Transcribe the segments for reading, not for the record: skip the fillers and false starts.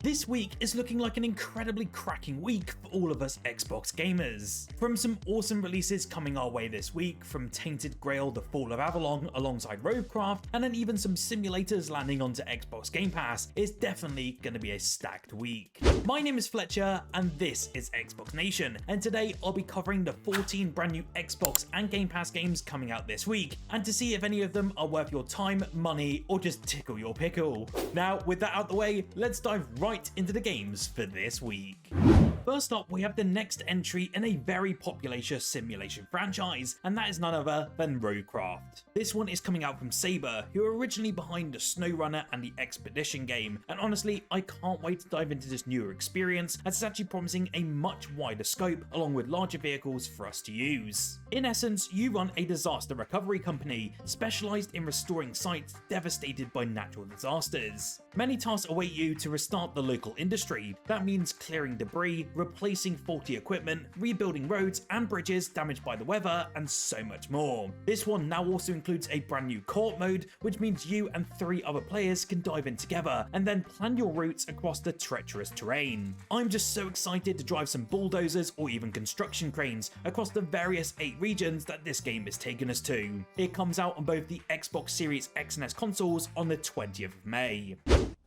This week is looking like an incredibly cracking week for all of us Xbox gamers. From some awesome releases coming our way this week, from Tainted, Grail, The Fall of Avalon alongside RoadCraft, and then even some simulators landing onto Xbox Game Pass, it's definitely going to be a stacked week. My name is Fletcher, and this is Xbox Nation, and today I'll be covering the 14 brand new Xbox and Game Pass games coming out this week, and to see if any of them are worth your time, money, or just tickle your pickle. Now, with that out the way, let's dive right into the games for this week. First up, we have the next entry in a very popular simulation franchise, and that is none other than RoadCraft. This one is coming out from Saber, who are originally behind the SnowRunner and the Expedition game, and honestly, I can't wait to dive into this newer experience, as it's actually promising a much wider scope along with larger vehicles for us to use. In essence, you run a disaster recovery company, specialised in restoring sites devastated by natural disasters. Many tasks await you to restart the local industry. That means clearing debris, replacing faulty equipment, rebuilding roads and bridges damaged by the weather, and so much more. This one now also includes a brand new co-op mode, which means you and 3 other players can dive in together and then plan your routes across the treacherous terrain. I'm just so excited to drive some bulldozers or even construction cranes across the various 8 regions that this game has taken us to. It comes out on both the Xbox Series X and S consoles on the 20th of May.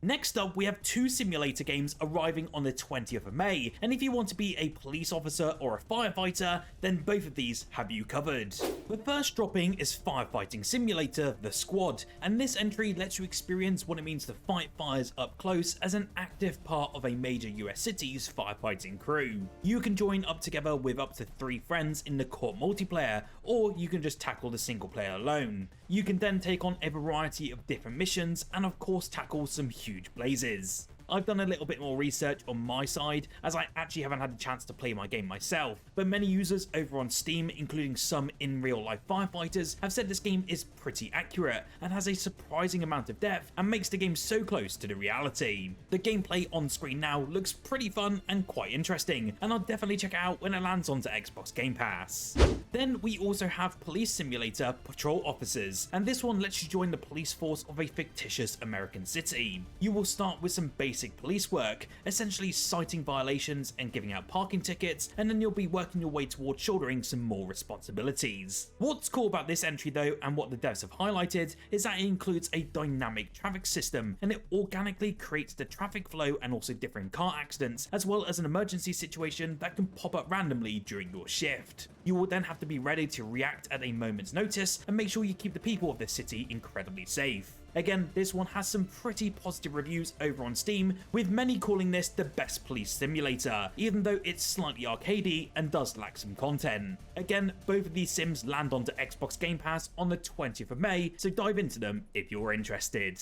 Next up, we have 2 simulator games arriving on the 20th of May, and if you want to be a police officer or a firefighter, then both of these have you covered. The first dropping is Firefighting Simulator: The Squad, and this entry lets you experience what it means to fight fires up close as an active part of a major US city's firefighting crew. You can join up together with up to 3 friends in the co-op multiplayer, or you can just tackle the single player alone. You can then take on a variety of different missions and of course tackle some huge blazes. I've done a little bit more research on my side, as I actually haven't had a chance to play my game myself, but many users over on Steam, including some in real life firefighters, have said this game is pretty accurate and has a surprising amount of depth and makes the game so close to the reality. The gameplay on screen now looks pretty fun and quite interesting, and I'll definitely check it out when it lands onto Xbox Game Pass. Then we also have Police Simulator: Patrol Officers, and this one lets you join the police force of a fictitious American city. You will start with some basic police work, essentially citing violations and giving out parking tickets, and then you'll be working your way towards shouldering some more responsibilities. What's cool about this entry though, and what the devs have highlighted, is that it includes a dynamic traffic system, and it organically creates the traffic flow and also different car accidents, as well as an emergency situation that can pop up randomly during your shift. You will then have to be ready to react at a moment's notice and make sure you keep the people of this city incredibly safe. Again, this one has some pretty positive reviews over on Steam, with many calling this the best police simulator, even though it's slightly arcadey and does lack some content. Again, both of these sims land onto Xbox Game Pass on the 20th of May, so dive into them if you're interested.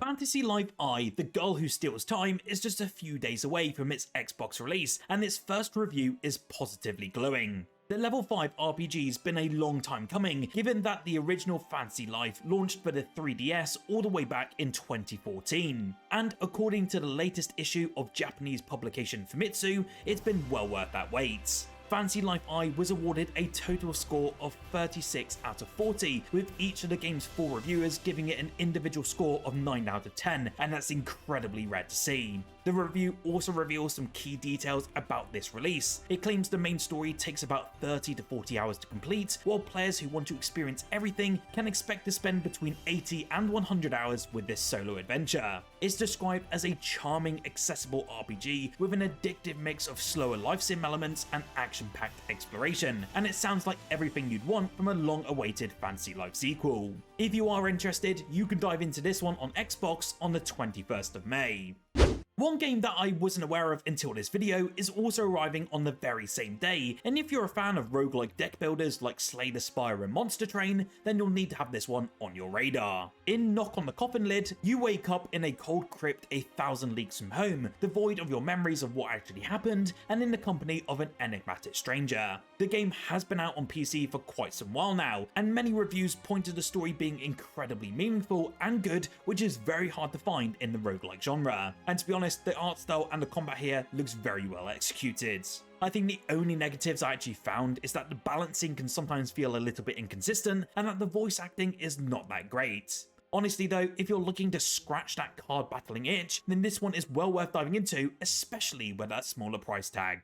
Fantasy Life I: The Girl Who Steals Time is just a few days away from its Xbox release, and its first review is positively glowing. The Level 5 RPG's been a long time coming, given that the original Fantasy Life launched for the 3DS all the way back in 2014. And according to the latest issue of Japanese publication Famitsu, it's been well worth that wait. Fantasy Life I was awarded a total score of 36 out of 40, with each of the game's 4 reviewers giving it an individual score of 9 out of 10, and that's incredibly rare to see. The review also reveals some key details about this release. It claims the main story takes about 30 to 40 hours to complete, while players who want to experience everything can expect to spend between 80 and 100 hours with this solo adventure. It's described as a charming, accessible RPG with an addictive mix of slower life sim elements and action-packed exploration, and it sounds like everything you'd want from a long-awaited Fantasy Life sequel. If you are interested, you can dive into this one on Xbox on the 21st of May. One game that I wasn't aware of until this video is also arriving on the very same day, and if you're a fan of roguelike deck builders like Slay the Spire and Monster Train, then you'll need to have this one on your radar. In Knock on the Coffin Lid, you wake up in a cold crypt 1,000 leagues from home, devoid of your memories of what actually happened, and in the company of an enigmatic stranger. The game has been out on PC for quite some while now, and many reviews point to the story being incredibly meaningful and good, which is very hard to find in the roguelike genre. And to be honest, the art style and the combat here looks very well executed. I think the only negatives I actually found is that the balancing can sometimes feel a little bit inconsistent and that the voice acting is not that great. Honestly though, if you're looking to scratch that card battling itch, then this one is well worth diving into, especially with that smaller price tag.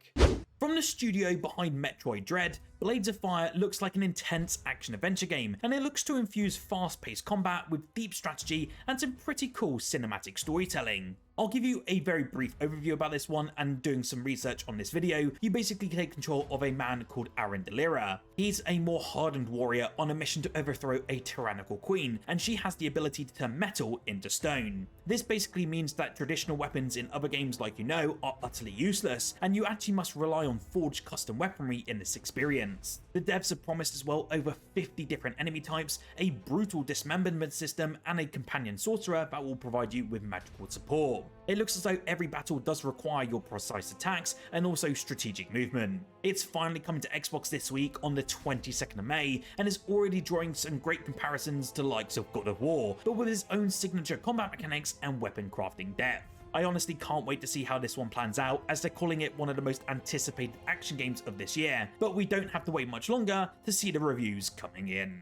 From the studio behind Metroid Dread, Blades of Fire looks like an intense action-adventure game, and it looks to infuse fast-paced combat with deep strategy and some pretty cool cinematic storytelling. I'll give you a very brief overview about this one, and doing some research on this video, you basically take control of a man called Arendelira. He's a more hardened warrior on a mission to overthrow a tyrannical queen, and she has the ability to turn metal into stone. This basically means that traditional weapons in other games like you know are utterly useless, and you actually must rely on forged custom weaponry in this experience. The devs have promised as well over 50 different enemy types, a brutal dismemberment system, and a companion sorcerer that will provide you with magical support. It looks as though every battle does require your precise attacks and also strategic movement. It's finally coming to Xbox this week on the 22nd of May and is already drawing some great comparisons to the likes of God of War, but with its own signature combat mechanics and weapon crafting depth. I honestly can't wait to see how this one plans out, as they're calling it one of the most anticipated action games of this year, but we don't have to wait much longer to see the reviews coming in.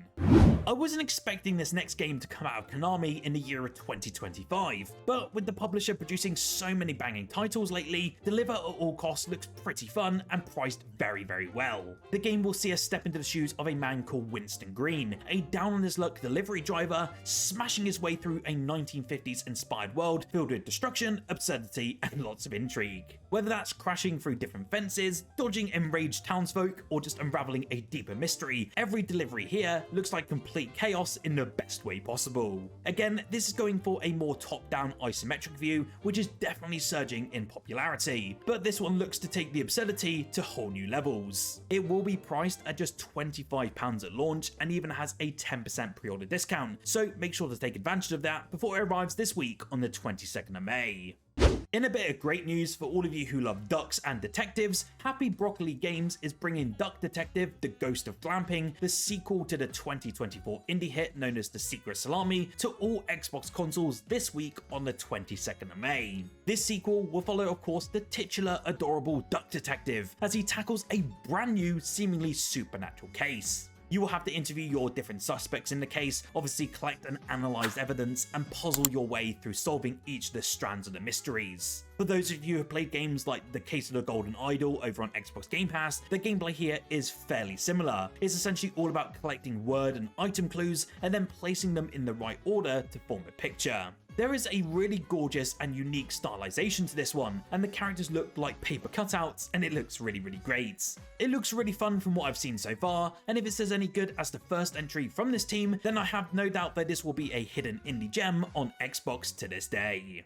I wasn't expecting this next game to come out of Konami in the year of 2025, but with the publisher producing so many banging titles lately, Deliver at All Costs looks pretty fun and priced very well. The game will see us step into the shoes of a man called Winston Green, a down-on-his-luck delivery driver, smashing his way through a 1950s inspired world filled with destruction, absurdity, and lots of intrigue. Whether that's crashing through different fences, dodging enraged townsfolk, or just unraveling a deeper mystery, every delivery here looks like complete chaos in the best way possible. Again, this is going for a more top-down isometric view, which is definitely surging in popularity, but this one looks to take the absurdity to whole new levels. It will be priced at just £25 at launch and even has a 10% pre-order discount, so make sure to take advantage of that before it arrives this week on the 22nd of May. In a bit of great news for all of you who love ducks and detectives, Happy Broccoli Games is bringing Duck Detective: The Ghost of Glamping, the sequel to the 2024 indie hit known as The Secret Salami, to all Xbox consoles this week on the 22nd of May. This sequel will follow, of course, the titular adorable Duck Detective as he tackles a brand new, seemingly supernatural case. You will have to interview your different suspects in the case, obviously collect and analyze evidence, and puzzle your way through solving each of the strands of the mysteries. For those of you who have played games like The Case of the Golden Idol over on Xbox Game Pass, the gameplay here is fairly similar. It's essentially all about collecting word and item clues and then placing them in the right order to form a picture. There is a really gorgeous and unique stylization to this one, and the characters look like paper cutouts, and it looks really great. It looks really fun from what I've seen so far, and if it says any good as the first entry from this team, then I have no doubt that this will be a hidden indie gem on Xbox to this day.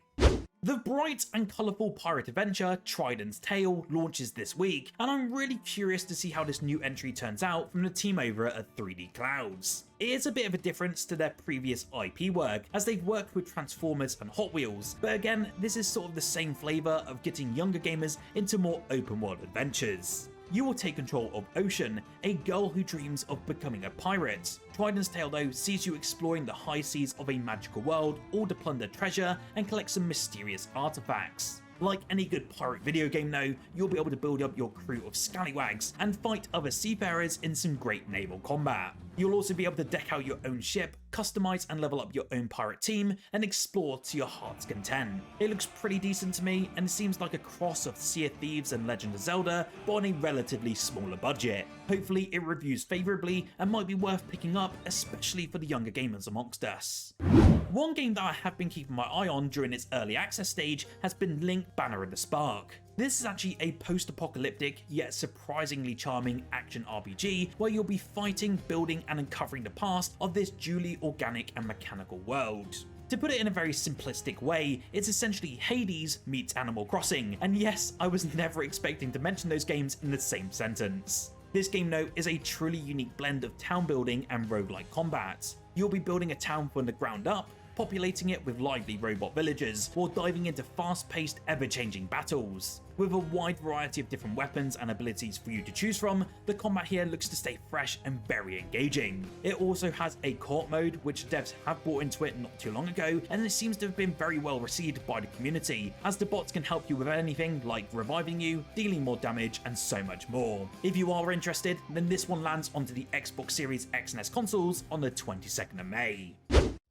The bright and colourful pirate adventure Trident's Tale launches this week, and I'm really curious to see how this new entry turns out from the team over at 3D Clouds. It is a bit of a difference to their previous IP work, as they've worked with Transformers and Hot Wheels, but again, this is sort of the same flavour of getting younger gamers into more open world adventures. You will take control of Ocean, a girl who dreams of becoming a pirate. Trident's Tale though sees you exploring the high seas of a magical world, all to plunder treasure and collect some mysterious artifacts. Like any good pirate video game though, you'll be able to build up your crew of scallywags and fight other seafarers in some great naval combat. You'll also be able to deck out your own ship, customize and level up your own pirate team, and explore to your heart's content. It looks pretty decent to me, and it seems like a cross of Sea of Thieves and Legend of Zelda, but on a relatively smaller budget. Hopefully it reviews favourably and might be worth picking up, especially for the younger gamers amongst us. One game that I have been keeping my eye on during its early access stage has been Lynked: Banner of the Spark. This is actually a post-apocalyptic yet surprisingly charming action RPG where you'll be fighting, building and uncovering the past of this duly organic and mechanical world. To put it in a very simplistic way, it's essentially Hades meets Animal Crossing, and yes, I was never expecting to mention those games in the same sentence. This game though is a truly unique blend of town building and roguelike combat. You'll be building a town from the ground up, populating it with lively robot villagers, while diving into fast-paced, ever-changing battles. With a wide variety of different weapons and abilities for you to choose from, the combat here looks to stay fresh and very engaging. It also has a co-op mode, which devs have brought into it not too long ago, and it seems to have been very well received by the community, as the bots can help you with anything like reviving you, dealing more damage, and so much more. If you are interested, then this one lands onto the Xbox Series X and S consoles on the 22nd of May.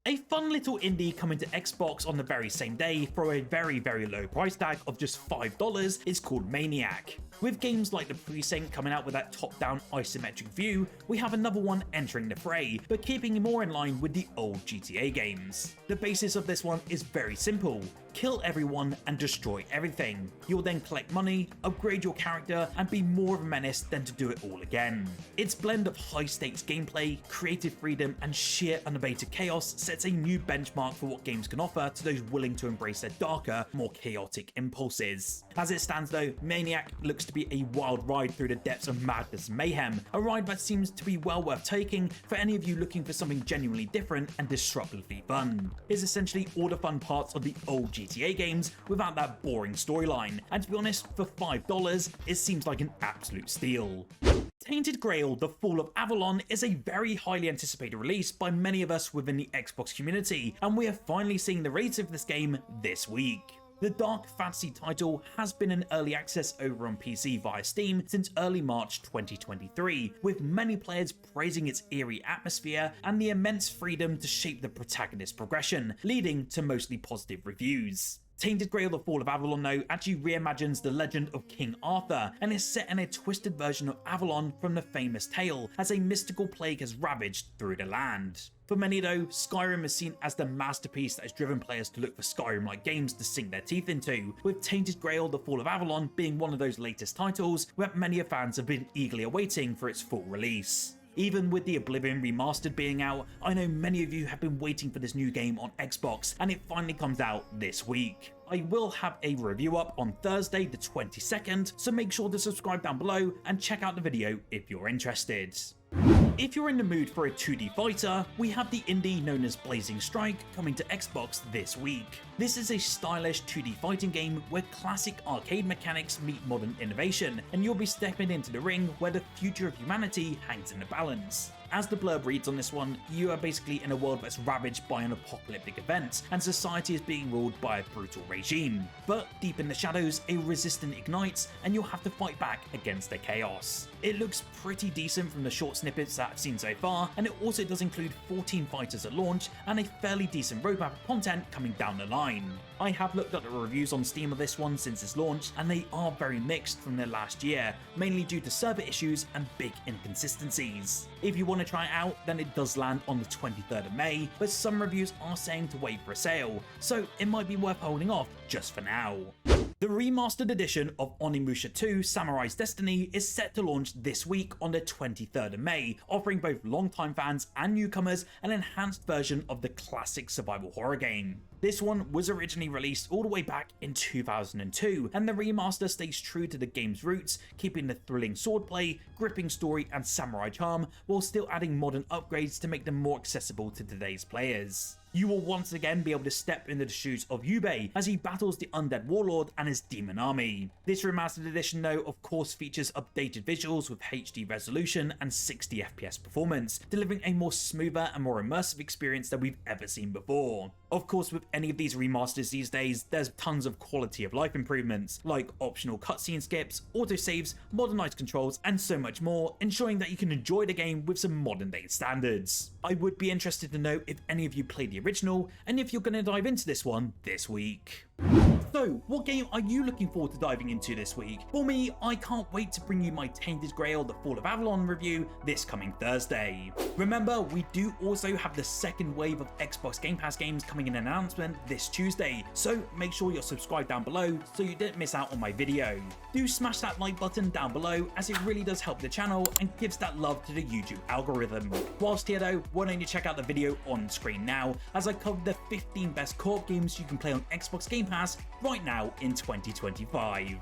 A fun little indie coming to Xbox on the very same day for a very low price tag of just $5 is called Maniac. With games like the Precinct coming out with that top-down isometric view, we have another one entering the fray, but keeping more in line with the old GTA games. The basis of this one is very simple: kill everyone and destroy everything. You'll then collect money, upgrade your character, and be more of a menace than to do it all again. Its blend of high-stakes gameplay, creative freedom, and sheer unabated chaos sets a new benchmark for what games can offer to those willing to embrace their darker, more chaotic impulses. As it stands though, Maniac looks to be a wild ride through the depths of madness and mayhem, a ride that seems to be well worth taking for any of you looking for something genuinely different and disruptively fun. It's essentially all the fun parts of the old GTA games without that boring storyline, and to be honest, for $5, it seems like an absolute steal. Tainted Grail: The Fall of Avalon is a very highly anticipated release by many of us within the Xbox community, and we are finally seeing the release of this game this week. The dark fantasy title has been in early access over on PC via Steam since early March 2023, with many players praising its eerie atmosphere and the immense freedom to shape the protagonist's progression, leading to mostly positive reviews. Tainted Grail: The Fall of Avalon though actually reimagines the legend of King Arthur and is set in a twisted version of Avalon from the famous tale, as a mystical plague has ravaged through the land. For many though, Skyrim is seen as the masterpiece that has driven players to look for Skyrim-like games to sink their teeth into, with Tainted Grail: The Fall of Avalon being one of those latest titles that many fans have been eagerly awaiting for its full release. Even with the Oblivion Remastered being out, I know many of you have been waiting for this new game on Xbox, and it finally comes out this week. I will have a review up on Thursday the 22nd, so make sure to subscribe down below and check out the video if you're interested. If you're in the mood for a 2D fighter, we have the indie known as Blazing Strike coming to Xbox this week. This is a stylish 2D fighting game where classic arcade mechanics meet modern innovation, and you'll be stepping into the ring where the future of humanity hangs in the balance. As the blurb reads on this one, you are basically in a world that's ravaged by an apocalyptic event, and society is being ruled by a brutal regime. But deep in the shadows, a resistance ignites, and you'll have to fight back against the chaos. It looks pretty decent from the short snippets that I've seen so far, and it also does include 14 fighters at launch and a fairly decent roadmap of content coming down the line. I have looked at the reviews on Steam of this one since its launch, and they are very mixed from their last year, mainly due to server issues and big inconsistencies. If you want to try it out, then it does land on the 23rd of May, but some reviews are saying to wait for a sale, so it might be worth holding off just for now. The remastered edition of Onimusha 2 Samurai's Destiny is set to launch this week on the 23rd of May, offering both longtime fans and newcomers an enhanced version of the classic survival horror game. This one was originally released all the way back in 2002, and the remaster stays true to the game's roots, keeping the thrilling swordplay, gripping story and samurai charm, while still adding modern upgrades to make them more accessible to today's players. You will once again be able to step into the shoes of Yubei as he battles the undead warlord and his demon army. This remastered edition though of course features updated visuals with HD resolution and 60 FPS performance, delivering a more smoother and more immersive experience than we've ever seen before. Of course, with any of these remasters these days, there's tons of quality of life improvements, like optional cutscene skips, autosaves, modernized controls, and so much more, ensuring that you can enjoy the game with some modern day standards. I would be interested to know if any of you played the original, and if you're going to dive into this one this week. So, what game are you looking forward to diving into this week? For me, I can't wait to bring you my Tainted Grail: The Fall of Avalon review this coming Thursday. Remember, we do also have the second wave of Xbox Game Pass games coming in an announcement this Tuesday, so make sure you're subscribed down below so you don't miss out on my video. Do smash that like button down below, as it really does help the channel and gives that love to the YouTube algorithm. Whilst here though, why don't you check out the video on screen now, as I cover the 15 best co-op games you can play on Xbox Game Pass right now in 2025.